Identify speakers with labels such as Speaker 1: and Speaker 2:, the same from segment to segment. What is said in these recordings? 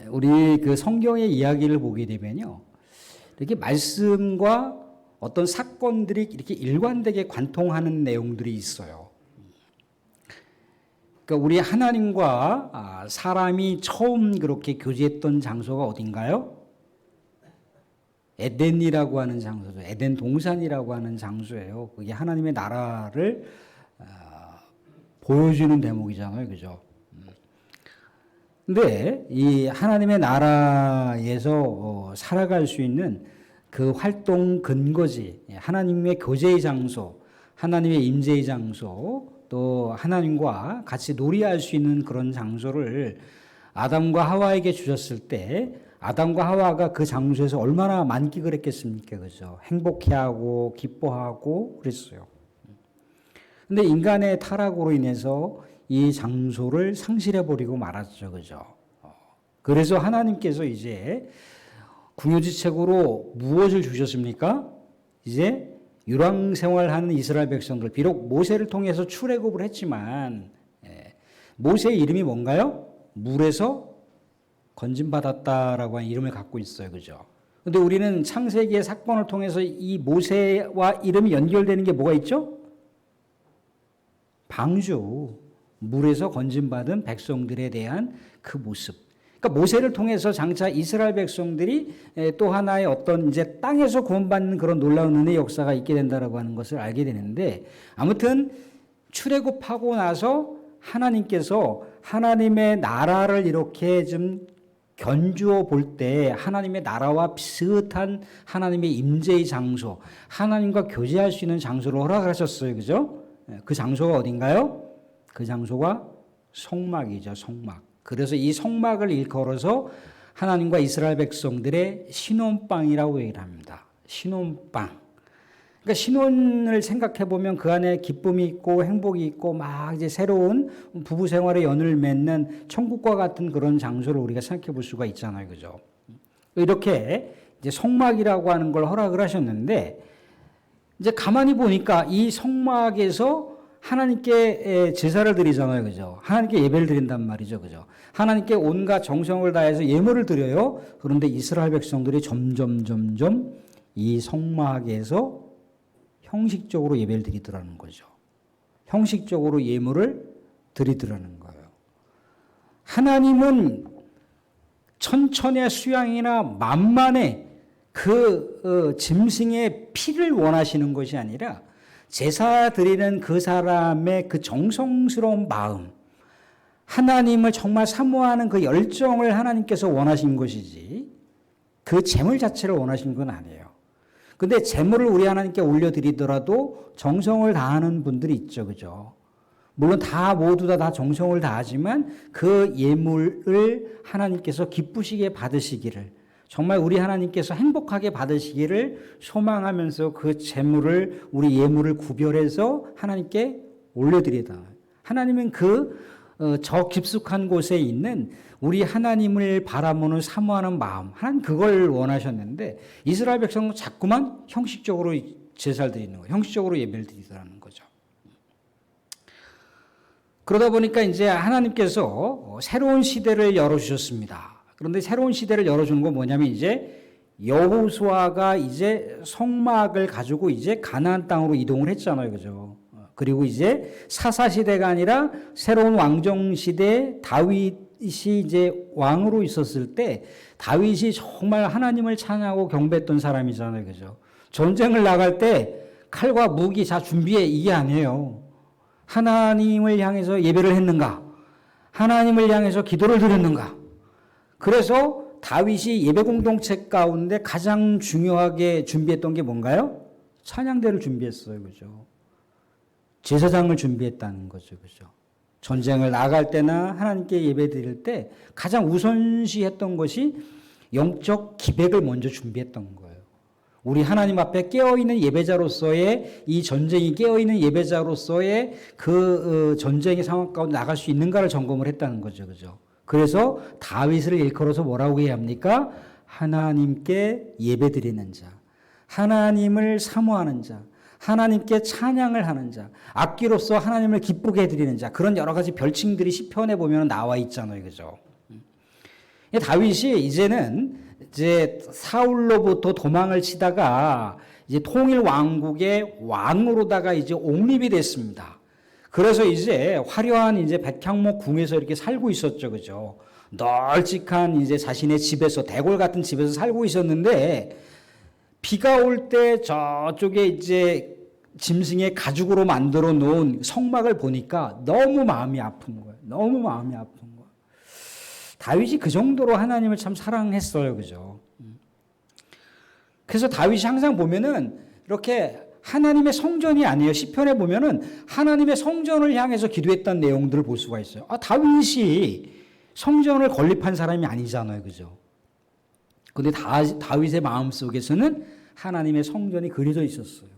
Speaker 1: 우리 그 성경의 이야기를 보게 되면요, 이렇게 말씀과 어떤 사건들이 이렇게 일관되게 관통하는 내용들이 있어요. 그러니까 우리 하나님과 사람이 처음 그렇게 교제했던 장소가 어딘가요? 에덴이라고 하는 장소죠. 에덴 동산이라고 하는 장소예요. 그게 하나님의 나라를 보여주는 대목이잖아요, 그죠? 근데 이 하나님의 나라에서 살아갈 수 있는 그 활동 근거지, 하나님의 교제의 장소, 하나님의 임재의 장소, 또 하나님과 같이 놀이할 수 있는 그런 장소를 아담과 하와에게 주셨을 때 아담과 하와가 그 장소에서 얼마나 만끽을 했겠습니까? 그죠? 행복해하고 기뻐하고 그랬어요. 근데 인간의 타락으로 인해서 이 장소를 상실해버리고 말았죠. 그죠? 그래서 하나님께서 이제 궁유지책으로 무엇을 주셨습니까? 이제 유랑 생활하는 이스라엘 백성들, 비록 모세를 통해서 출애굽을 했지만 모세의 이름이 뭔가요? 물에서 건짐받았다라고 하는 이름을 갖고 있어요. 그죠? 근데 우리는 창세기의 사건을 통해서 이 모세와 이름이 연결되는 게 뭐가 있죠? 방주, 물에서 건짐받은 백성들에 대한 그 모습. 그러니까 모세를 통해서 장차 이스라엘 백성들이 또 하나의 어떤 이제 땅에서 구원받는 그런 놀라운 은혜의 역사가 있게 된다라고 하는 것을 알게 되는데, 아무튼 출애굽하고 나서 하나님께서 하나님의 나라를 이렇게 좀 견주어 볼 때 하나님의 나라와 비슷한 하나님의 임재의 장소, 하나님과 교제할 수 있는 장소를 허락하셨어요. 그죠? 그 장소가 어딘가요? 그 장소가 성막이죠. 성막. 그래서 이 성막을 일컬어서 하나님과 이스라엘 백성들의 신혼방이라고 얘기를 합니다. 신혼방. 그러니까 신혼을 생각해 보면 그 안에 기쁨이 있고 행복이 있고 막 이제 새로운 부부 생활의 연을 맺는 천국과 같은 그런 장소를 우리가 생각해 볼 수가 있잖아요. 그죠? 이렇게 이제 성막이라고 하는 걸 허락을 하셨는데, 이제 가만히 보니까 이 성막에서 하나님께 제사를 드리잖아요. 그죠? 하나님께 예배를 드린단 말이죠. 그죠? 하나님께 온갖 정성을 다해서 예물을 드려요. 그런데 이스라엘 백성들이 점점 이 성막에서 형식적으로 예배를 드리더라는 거죠. 형식적으로 예물을 드리더라는 거예요. 하나님은 천천의 수양이나 만만의 그 짐승의 피를 원하시는 것이 아니라 제사 드리는 그 사람의 그 정성스러운 마음, 하나님을 정말 사모하는 그 열정을 하나님께서 원하신 것이지 그 제물 자체를 원하신 건 아니에요. 근데 제물을 우리 하나님께 올려드리더라도 정성을 다하는 분들이 있죠. 그죠? 물론 모두 다 정성을 다하지만 그 예물을 하나님께서 기쁘시게 받으시기를, 정말 우리 하나님께서 행복하게 받으시기를 소망하면서 그 제물을, 우리 예물을 구별해서 하나님께 올려드리다. 하나님은 저 깊숙한 곳에 있는 우리 하나님을 바라보는 사모하는 마음, 하나님 그걸 원하셨는데 이스라엘 백성은 자꾸만 형식적으로 제사를 드리는 거예요. 형식적으로 예배를 드리더라는 거죠. 그러다 보니까 이제 하나님께서 새로운 시대를 열어주셨습니다. 그런데 새로운 시대를 열어주는 건 뭐냐면 이제 여호수아가 이제 성막을 가지고 이제 가나안 땅으로 이동을 했잖아요. 그죠? 그리고 이제 사사시대가 아니라 새로운 왕정시대에 다윗이 이제 왕으로 있었을 때 다윗이 정말 하나님을 찬양하고 경배했던 사람이잖아요. 그죠? 전쟁을 나갈 때 칼과 무기 자 준비해, 이게 아니에요. 하나님을 향해서 예배를 했는가? 하나님을 향해서 기도를 드렸는가? 그래서 다윗이 예배 공동체 가운데 가장 중요하게 준비했던 게 뭔가요? 찬양대를 준비했어요. 그죠? 제사장을 준비했다는 거죠. 그죠? 전쟁을 나갈 때나 하나님께 예배 드릴 때 가장 우선시했던 것이 영적 기백을 먼저 준비했던 거예요. 우리 하나님 앞에 깨어있는 예배자로서의, 이 전쟁이 깨어있는 예배자로서의 그 전쟁의 상황 가운데 나갈 수 있는가를 점검을 했다는 거죠. 그죠? 그래서 다윗을 일컬어서 뭐라고 해야 합니까? 하나님께 예배 드리는 자, 하나님을 사모하는 자, 하나님께 찬양을 하는 자, 악기로서 하나님을 기쁘게 해드리는 자, 그런 여러 가지 별칭들이 시편에 보면 나와 있잖아요. 그죠? 다윗이 이제 사울로부터 도망을 치다가 이제 통일 왕국의 왕으로다가 이제 옹립이 됐습니다. 그래서 이제 화려한 이제 백향목 궁에서 이렇게 살고 있었죠. 그죠? 널찍한 이제 자신의 집에서, 대궐 같은 집에서 살고 있었는데, 비가 올 때 저쪽에 이제 짐승의 가죽으로 만들어 놓은 성막을 보니까 너무 마음이 아픈 거예요. 너무 마음이 아픈 거예요. 다윗이 그 정도로 하나님을 참 사랑했어요. 그죠? 그래서 다윗이 항상 보면은 이렇게 하나님의 성전이 아니에요. 시편에 보면은 하나님의 성전을 향해서 기도했던 내용들을 볼 수가 있어요. 다윗이 성전을 건립한 사람이 아니잖아요. 그죠? 근데 다윗의 마음 속에서는 하나님의 성전이 그려져 있었어요.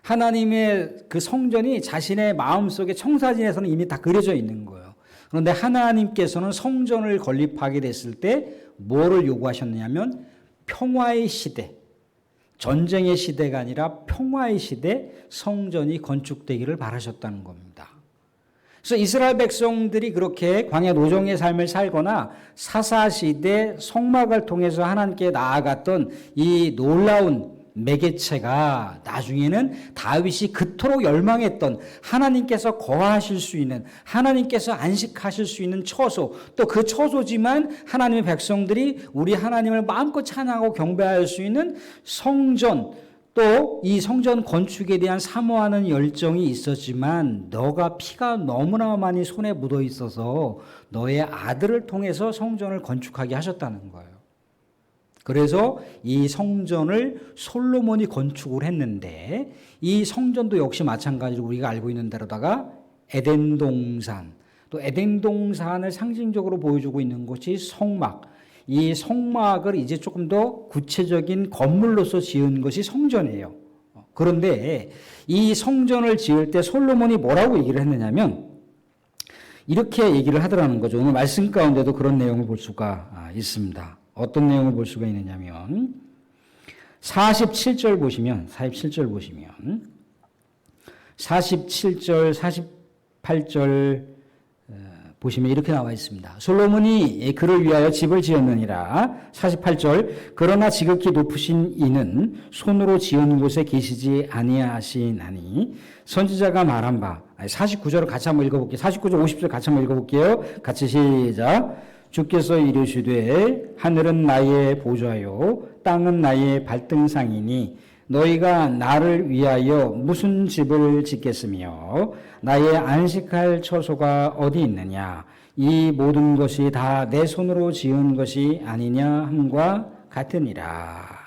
Speaker 1: 하나님의 그 성전이 자신의 마음 속에 청사진에서는 이미 다 그려져 있는 거예요. 그런데 하나님께서는 성전을 건립하게 됐을 때 뭐를 요구하셨느냐면 평화의 시대, 전쟁의 시대가 아니라 평화의 시대 성전이 건축되기를 바라셨다는 겁니다. 그래서 이스라엘 백성들이 그렇게 광야 노정의 삶을 살거나 사사시대 성막을 통해서 하나님께 나아갔던 이 놀라운 매개체가 나중에는 다윗이 그토록 열망했던 하나님께서 거하실 수 있는, 하나님께서 안식하실 수 있는 처소, 또 그 처소지만 하나님의 백성들이 우리 하나님을 마음껏 찬양하고 경배할 수 있는 성전, 또 이 성전 건축에 대한 사모하는 열정이 있었지만 너가 피가 너무나 많이 손에 묻어 있어서 너의 아들을 통해서 성전을 건축하게 하셨다는 거예요. 그래서 이 성전을 솔로몬이 건축을 했는데 이 성전도 역시 마찬가지로 우리가 알고 있는 대로다가 에덴 동산, 또 에덴 동산을 상징적으로 보여주고 있는 것이 성막, 이 성막을 이제 조금 더 구체적인 건물로서 지은 것이 성전이에요. 그런데 이 성전을 지을 때 솔로몬이 뭐라고 얘기를 했느냐면 이렇게 얘기를 하더라는 거죠. 오늘 말씀 가운데도 그런 내용을 볼 수가 있습니다. 어떤 내용을 볼 수가 있느냐면 47절 보시면 47절 48절 보시면 이렇게 나와 있습니다. 솔로몬이 그를 위하여 집을 지었느니라. 48절 그러나 지극히 높으신 이는 손으로 지은 곳에 계시지 아니하시나니 선지자가 말한 바. 49절을 같이 한번 읽어볼게요. 49절 50절 같이 한번 읽어볼게요. 같이 시작. 주께서 이르시되 하늘은 나의 보좌요 땅은 나의 발등상이니 너희가 나를 위하여 무슨 집을 짓겠으며 나의 안식할 처소가 어디 있느냐 이 모든 것이 다 내 손으로 지은 것이 아니냐 함과 같으니라.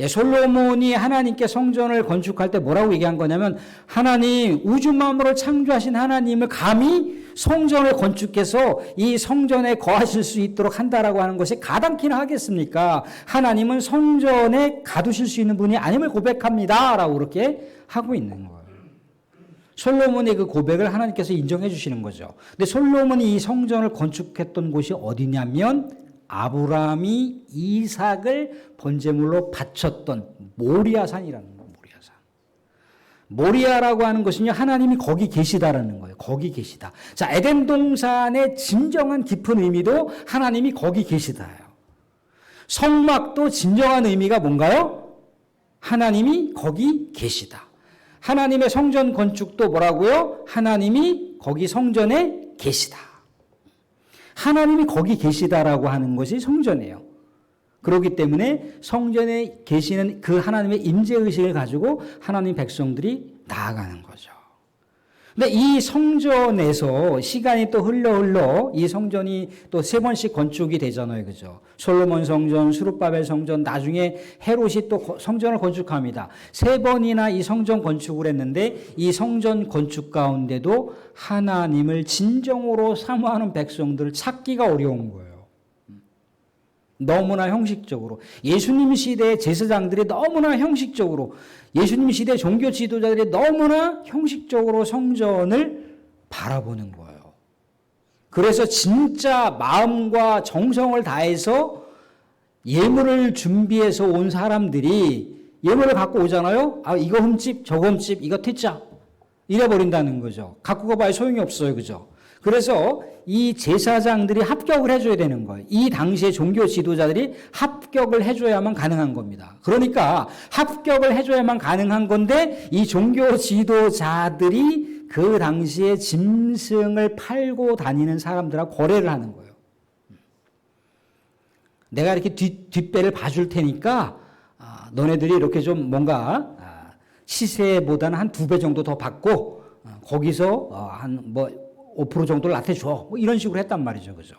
Speaker 1: 솔로몬이 하나님께 성전을 건축할 때 뭐라고 얘기한 거냐면 하나님, 우주 만물을 창조하신 하나님을 감히 성전을 건축해서 이 성전에 거하실 수 있도록 한다라고 하는 것이 가당키나 하겠습니까? 하나님은 성전에 가두실 수 있는 분이 아님을 고백합니다 라고 그렇게 하고 있는 거예요. 솔로몬의 그 고백을 하나님께서 인정해 주시는 거죠. 근데 솔로몬이 이 성전을 건축했던 곳이 어디냐면 아브라함이 이삭을 번제물로 바쳤던 모리아산이라는 거예요. 모리아산. 모리아라고 하는 것은요, 하나님이 거기 계시다라는 거예요. 거기 계시다. 자, 에덴 동산의 진정한 깊은 의미도 하나님이 거기 계시다예요. 성막도 진정한 의미가 뭔가요? 하나님이 거기 계시다. 하나님의 성전 건축도 뭐라고요? 하나님이 거기 성전에 계시다. 하나님이 거기 계시다라고 하는 것이 성전이에요. 그렇기 때문에 성전에 계시는 그 하나님의 임재의식을 가지고 하나님 백성들이 나아가는 거죠. 근데 이 성전에서 시간이 또 흘러 이 성전이 또 세 번씩 건축이 되잖아요. 그죠? 솔로몬 성전, 스룹바벨 성전, 나중에 헤롯이 또 성전을 건축합니다. 세 번이나 이 성전 건축을 했는데 이 성전 건축 가운데도 하나님을 진정으로 사모하는 백성들을 찾기가 어려운 거예요. 너무나 형식적으로. 예수님 시대의 제사장들이 너무나 형식적으로, 예수님 시대 종교 지도자들이 너무나 형식적으로 성전을 바라보는 거예요. 그래서 진짜 마음과 정성을 다해서 예물을 준비해서 온 사람들이 예물을 갖고 오잖아요. 아, 이거 흠집, 저거 흠집, 이거 퇴짜. 이래버린다는 거죠. 갖고 가봐야 소용이 없어요. 그죠? 그래서 이 제사장들이 합격을 해줘야 되는 거예요. 이 당시에 종교 지도자들이 합격을 해줘야만 가능한 겁니다. 그러니까 합격을 해줘야만 가능한 건데 이 종교 지도자들이 그 당시에 짐승을 팔고 다니는 사람들하고 거래를 하는 거예요. 내가 이렇게 뒷배를 봐줄 테니까 너네들이 이렇게 좀 뭔가 시세보다는 한 2배 정도 더 받고 거기서 한 5% 정도를 나한테 줘. 뭐 이런 식으로 했단 말이죠. 그죠?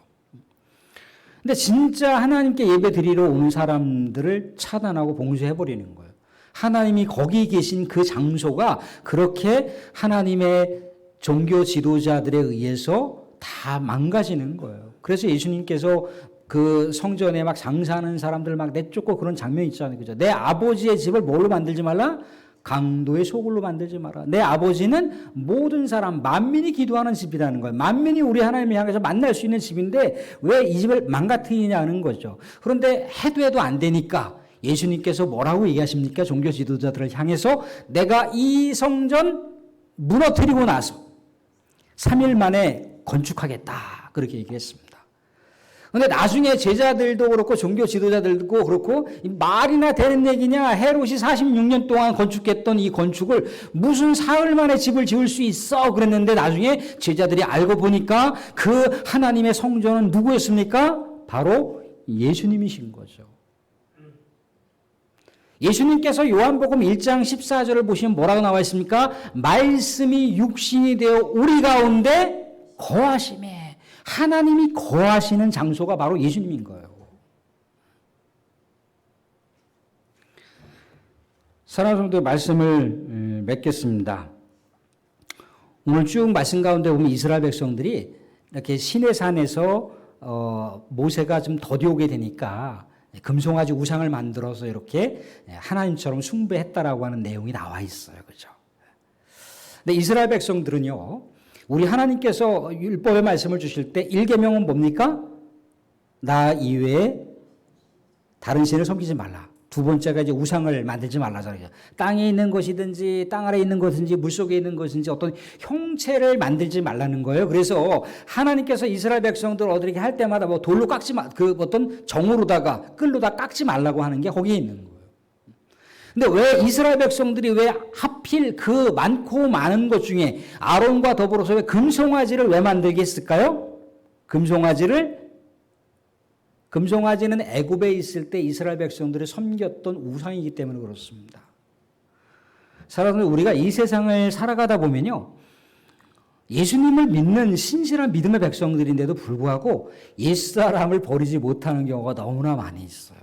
Speaker 1: 근데 진짜 하나님께 예배 드리러 오는 사람들을 차단하고 봉쇄해버리는 거예요. 하나님이 거기 계신 그 장소가 그렇게 하나님의 종교 지도자들에 의해서 다 망가지는 거예요. 그래서 예수님께서 그 성전에 막 장사하는 사람들 막 내쫓고 그런 장면 있잖아요. 그죠? 내 아버지의 집을 뭘로 만들지 말라? 강도의 소굴로 만들지 마라. 내 아버지는 모든 사람, 만민이 기도하는 집이라는 거예요. 만민이 우리 하나님을 향해서 만날 수 있는 집인데 왜 이 집을 망가뜨리냐는 거죠. 그런데 해도 안 되니까 예수님께서 뭐라고 얘기하십니까? 종교 지도자들을 향해서 내가 이 성전 무너뜨리고 나서 3일 만에 건축하겠다. 그렇게 얘기했습니다. 그런데 나중에 제자들도 그렇고 종교 지도자들도 그렇고 말이나 되는 얘기냐, 헤롯이 46년 동안 건축했던 이 건축을 무슨 사흘 만에 집을 지을 수 있어 그랬는데 나중에 제자들이 알고 보니까 그 하나님의 성전은 누구였습니까? 바로 예수님이신 거죠. 예수님께서 요한복음 1장 14절을 보시면 뭐라고 나와 있습니까? 말씀이 육신이 되어 우리 가운데 거하심에, 하나님이 거하시는 장소가 바로 예수님인 거예요. 사랑하는 성도의 말씀을 맺겠습니다. 오늘 쭉 말씀 가운데 보면 이스라엘 백성들이 이렇게 시내산에서 모세가 좀 더디 오게 되니까 금송아지 우상을 만들어서 이렇게 하나님처럼 숭배했다라고 하는 내용이 나와 있어요. 그죠? 근데 이스라엘 백성들은요, 우리 하나님께서 율법의 말씀을 주실 때 1계명은 뭡니까? 나 이외에 다른 신을 섬기지 말라. 두 번째가 이제 우상을 만들지 말라잖아요. 땅에 있는 것이든지 땅 아래에 있는 것인지 물속에 있는 것인지 어떤 형체를 만들지 말라는 거예요. 그래서 하나님께서 이스라엘 백성들 어떻게 할 때마다 뭐 돌로 깎지 그 어떤 정으로다가 끌로다 깎지 말라고 하는 게 거기에 있는 거예요. 근데 왜 이스라엘 백성들이 왜 하필 그 많고 많은 것 중에 아론과 더불어서 왜 금송아지를 왜 만들게 했을까요? 금송아지는 애굽에 있을 때 이스라엘 백성들이 섬겼던 우상이기 때문에 그렇습니다. 사랑하는 우리가 이 세상을 살아가다 보면요, 예수님을 믿는 신실한 믿음의 백성들인데도 불구하고 옛사람을 버리지 못하는 경우가 너무나 많이 있어요.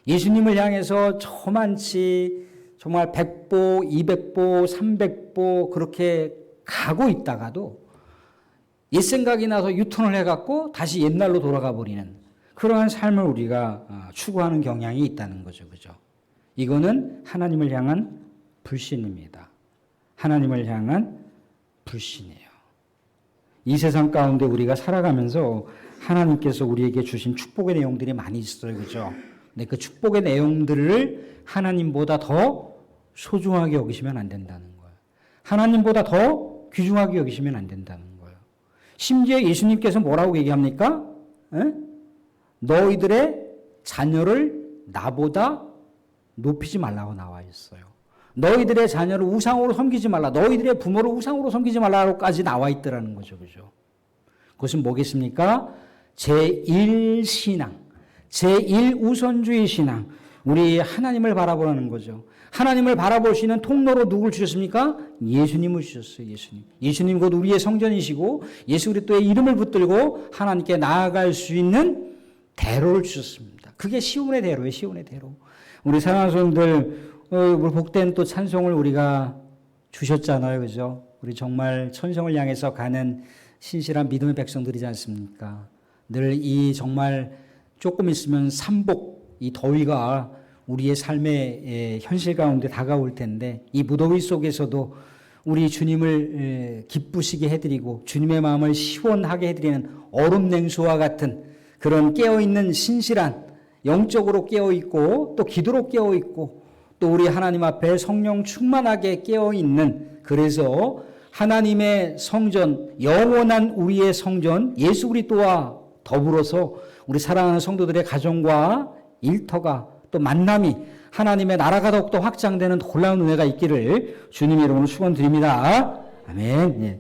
Speaker 1: 예수님을 향해서 저만치 정말 100보, 200보, 300보 그렇게 가고 있다가도 옛 생각이 나서 유턴을 해갖고 다시 옛날로 돌아가 버리는 그러한 삶을 우리가 추구하는 경향이 있다는 거죠. 그죠? 이거는 하나님을 향한 불신입니다. 하나님을 향한 불신이에요. 이 세상 가운데 우리가 살아가면서 하나님께서 우리에게 주신 축복의 내용들이 많이 있어요. 그죠? 근데 그 축복의 내용들을 하나님보다 더 소중하게 여기시면 안 된다는 거예요. 하나님보다 더 귀중하게 여기시면 안 된다는 거예요. 심지어 예수님께서 뭐라고 얘기합니까? 너희들의 자녀를 나보다 높이지 말라고 나와 있어요. 너희들의 자녀를 우상으로 섬기지 말라. 너희들의 부모를 우상으로 섬기지 말라고까지 나와 있더라는 거죠. 그죠? 그것은 뭐겠습니까? 제1신앙, 제1우선주의 신앙. 우리 하나님을 바라보라는 거죠. 하나님을 바라볼 수 있는 통로로 누굴 주셨습니까? 예수님을 주셨어요. 예수님. 예수님 곧 우리의 성전이시고 예수 그리스도의 이름을 붙들고 하나님께 나아갈 수 있는 대로를 주셨습니다. 그게 시온의 대로예요. 시온의 대로. 우리 사랑하는 성도들, 우리 복된 또 찬송을 우리가 주셨잖아요. 그죠? 우리 정말 천성을 향해서 가는 신실한 믿음의 백성들이지 않습니까? 늘 이 정말 조금 있으면 삼복, 이 더위가 우리의 삶의 현실 가운데 다가올 텐데 이 무더위 속에서도 우리 주님을 기쁘시게 해드리고 주님의 마음을 시원하게 해드리는 얼음 냉수와 같은 그런 깨어있는 신실한 영적으로 깨어있고 또 기도로 깨어있고 또 우리 하나님 앞에 성령 충만하게 깨어있는 그래서 하나님의 성전, 영원한 우리의 성전 예수 그리스도와 더불어서 우리 사랑하는 성도들의 가정과 일터가 또 만남이 하나님의 나라가 더욱더 확장되는 놀라운 은혜가 있기를 주님의 이름으로 축원드립니다. 아멘. 예.